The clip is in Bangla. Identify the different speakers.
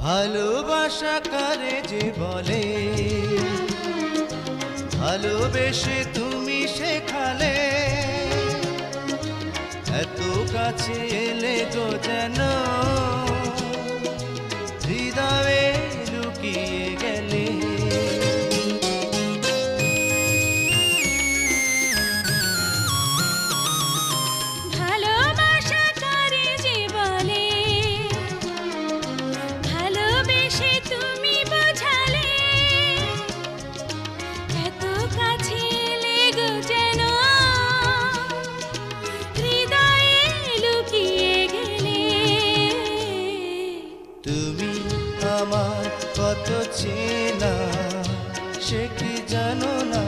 Speaker 1: ভালোবাসা কারে যে বলে, ভালোবেসে তুমি শেখালে, এত কাছে এলে গো যেন হৃদয়ে লুকিয়ে গেলে। আমার কত চেনা সে কি জানো না,